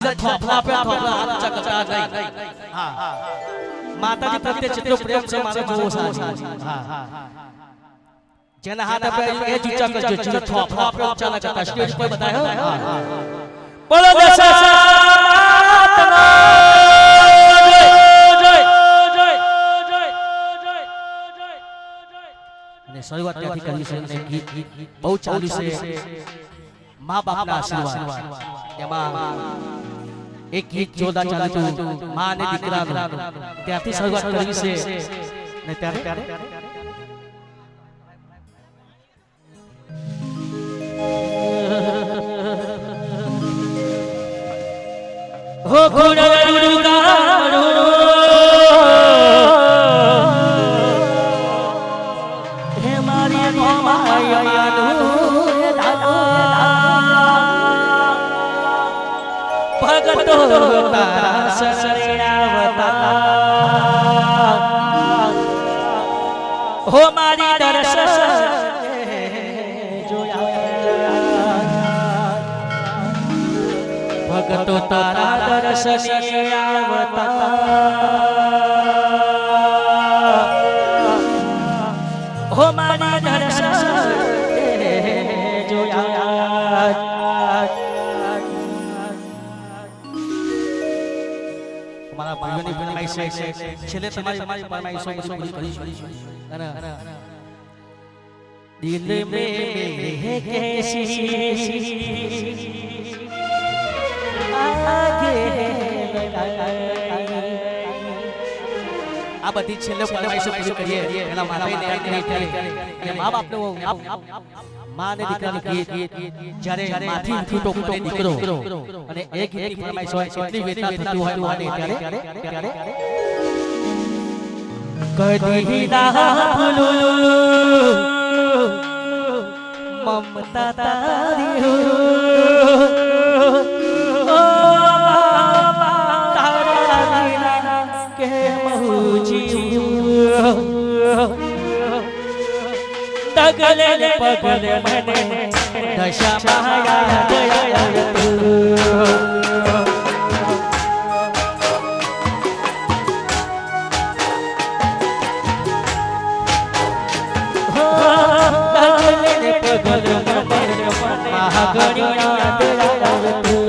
થોફલા पे થોફલા હાથ ચકચા નહીં હા માતાજી પ્રત્યે જેટલો પ્રેમ છે મારો જોવો સાચી હા જેના હાથ पे એ જ ઊંચા કરજો જે થોફલા पे ઊંચા ના કરતા સ્ટેજ પર બતાયો હા બોલો દશાતનો અને શરૂઆત ત્યાંથી કરી છે અને ગીત બહુ ચાલ્યું છે माँ बाप ना आशीर्वाद एમાં एक गीत જોરદાર ચાલતું માં અને દીકરાનો ત્યાંથી શરૂઆત કરી છે ને ત્યારે હો ગુણુડુ ગાડો હે મારી માયાનું भगतो तारा शरणावता हो मारी दर्शन जोया भगतो तारा दर्शन आवता हो मारी दर्शन जोया ભાઈઓની ફરમાઈશ છે છેલ્લે તમારી ફરમાઈશો પૂરી કરીશું અને દિલ મે હે કેસી આગે આ બધી છેલ્લે ફરમાઈશો પૂરી કરીએ એના માતાને અને મા બાપને માં ને દીકરાનું ગીત જ્યારે માથી છૂટો પડે દીકરો અને એક ગીતની ફરમાઈશ હોય એટલી વેદના થતી હોય માને ત્યારે કદી ના ભૂલું મમતા તારી ઓ તારા વિના કે જીવું तगले पगले मने दशा माया दया तू हो तगले पगले मने महागणिया दया तू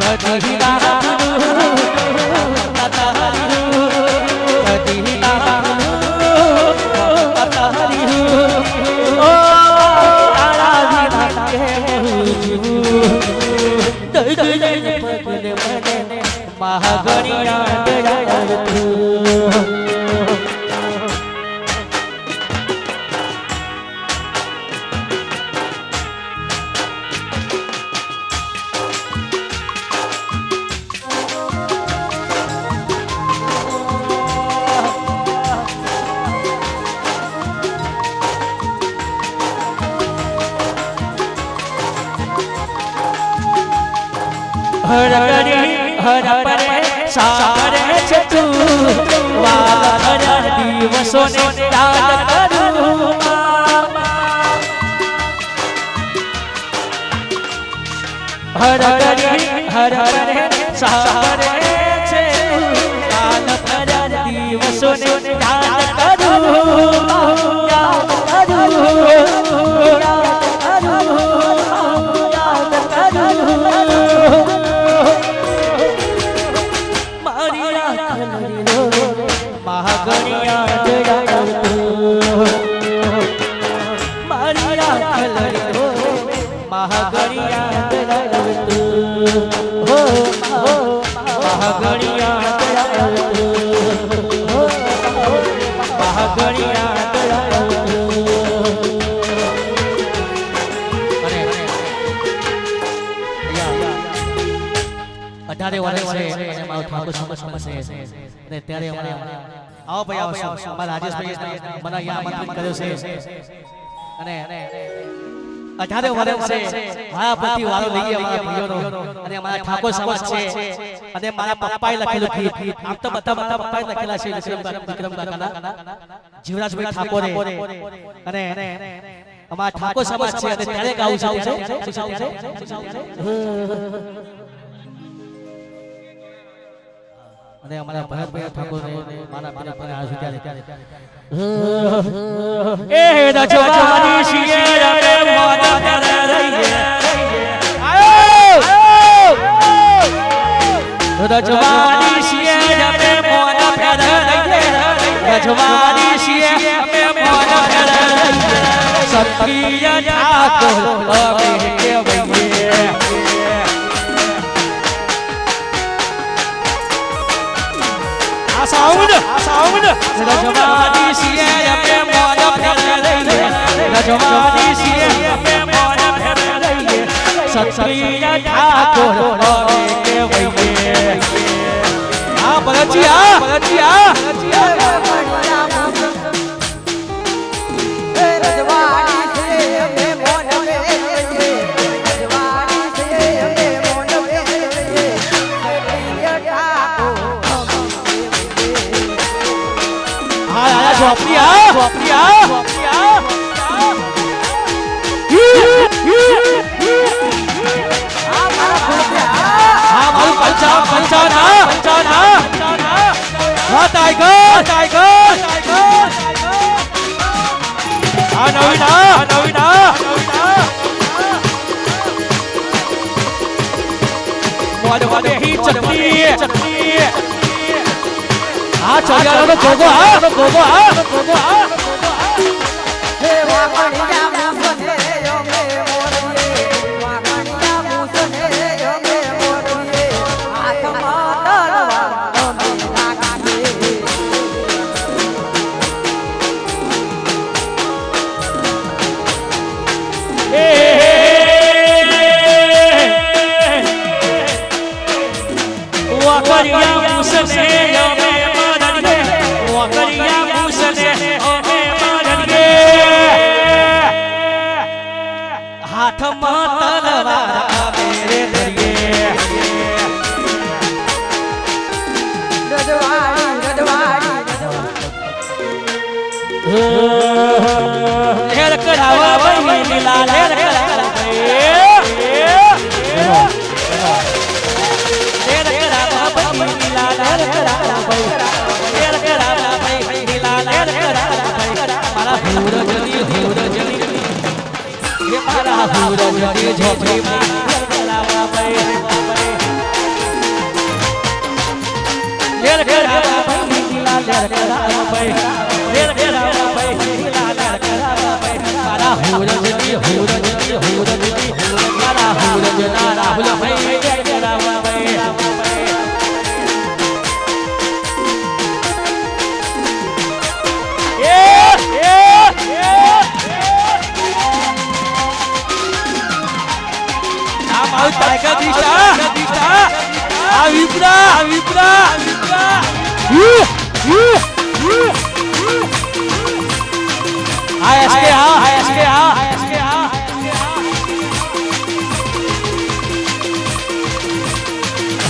कदी महागणिया दया तू हर परे सारे छतु वाला हर दिवसों ने याद करूं हर परे सारे छतु वाला हर दिवसों ने याद करूं महागणिया दया तू मारिया खलरी हो महागणिया दया तू हो महागणिया दया तू हो महागणिया दया तू अरे अठारे वाले से અને મારો ઠાકોર સમજ છે અને ત્યારે અમારે आओ भाई आओ हमारा राजेश भाई મને અહીંયા આમંત્રિત કર્યો છે અને 18 વર્ષે મારા પ્રતિ વારો લઈએ અમારા ભાઈઓનો અને અમારા ઠાકોર સમાજ છે અને મારા પપ્પાએ લખેલું ગીત આમ તો બધા પપ્પાએ લખેલા છે વિક્રમ કાકાના જીવરાજભાઈ ઠાકોરે અને અમારા ઠાકોર સમાજ છે અને ત્યારે ગાવું છે અને અમારા ભરતભાઈ ઠાકોરને મારા બેન પર આ સુધી એ રજવાડી છીએ રે મોના કરે રહીએ આયો રજવાડી છીએ રે મોના કરે રહીએ રજવાડી છીએ રે મોના કરે રહીએ સખીયા ઠાકોર અમે કેવઈએ સાઉન્ડ રજવાડી છીએ અમે મોના કરે રહીએ રજવાડી છીએ અમે મોના કરે રહીએ સખીયા ઠાકોર અમે કેવઈએ આ ભરતિયા Swapria Panchana Tiger Navina Wada hi chutney चलिया गोगो हे वाकणिया मुसने यो मे मोरिए वाकणिया मुसने यो मे मोरिए हाथमा तलवार ओमे लागे ए वाकणिया मुसने यो मे करिया मुसने ओमे मारगे हाथ में तलवार मेरे धरिए रजवाड़ी लेर करावा बही नीला लेर करावा बही नीला लेर करावा झोपड़ी टाइगर दिशा विप्रा आयसके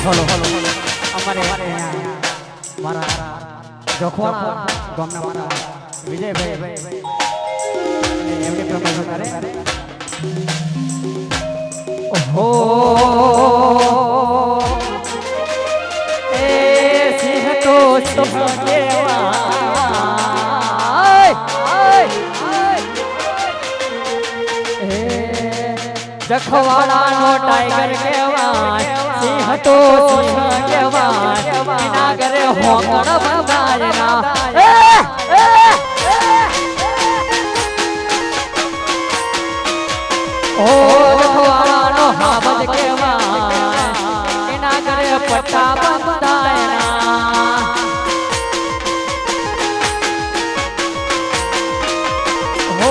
हेलो અમારે મારા જોખવાના ગામના મારા વિજયભાઈ એમને પ્રમોશન કરે हो ए सिंह तो सिंह जखवाड़ा नो टाइगर केवाय सिंह तो सिंह केवाय बिना करे होंगण बंगारना ओ जखवाड़ा हावज केवाय बिना करे पट्टा बंदायना हो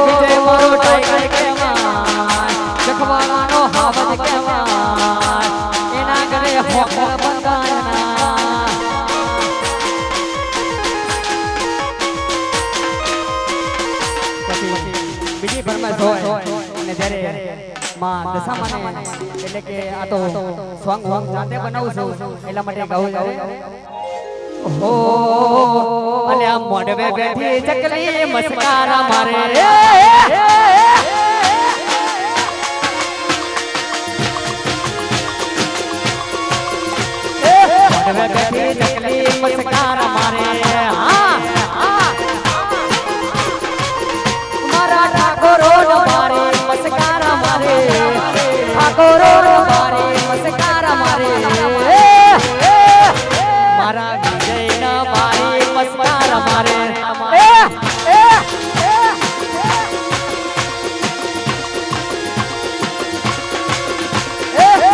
विजय मारो टाइगर केवाय जखवाड़ा नो हावज केवाय बिना करे होकर बंदायना બીજી ફરમાઈશ હોય અને જ્યારે માં દશામાને એટલે કે આ તો સોંગ હું જાતે બનાવું છું એટલા માટે ગાવું જાવે ઓહો અને આ મોઢવે બેઠી ચકલી મસ્કારા મારે મોઢવે બેઠી ચકલી મસ્કારા મારે હા મારા ઠાકોરો મારે મસ્કારા મારે ઠાકોરો મારે મસ્કારા મારે મારા વિજયના મારે મસ્કારા મારે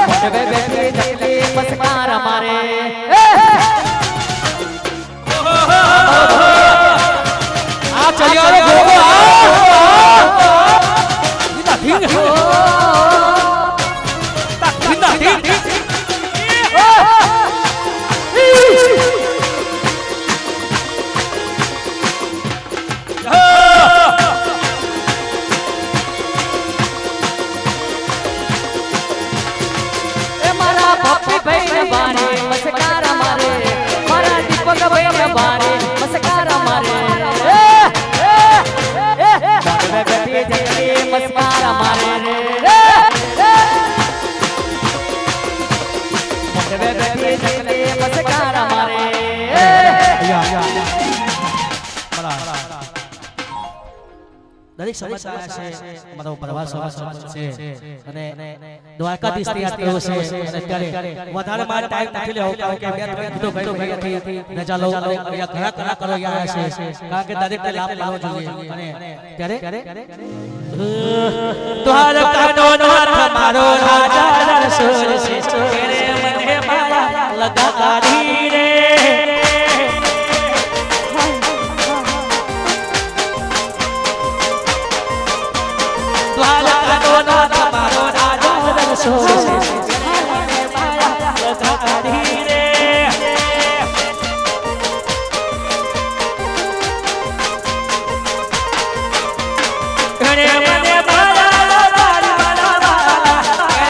મોઢવે બેઠી ચકલી મસ્કારા મારે આ ચલિયારો ગોગો આ ધીંગ ધીંગ મારા પપ્પી ભાઈ બારે મસ્કારા મારે મારા દીપક ભાઈ બારે મસ્કારા મારે મોઢવે બેઠી ચકલી મસ્કારા મારે મોઢવે બેઠી ચકલી મસ્કારા મારે દરેક સમાચાર છે મારો પ્રવાસ સમાચાર છે અને દ્વારકાધીશ ની યાદ કર્યો છે અને અત્યારે વધારે મારે ટાઈમ નથી લેવો કારણ કે બે ત્રણ વિડિયો ભાઈઓ ભેગા થઈ રજા લો અને ઘણા ઘણા કરો ગયા છે કારણ કે દરેકને લાભ લેવો જોઈએ અને ત્યારે દ્વારકાનો નાથ મારો રાજા રસોલ છે ચોરે મને માયા લગાડી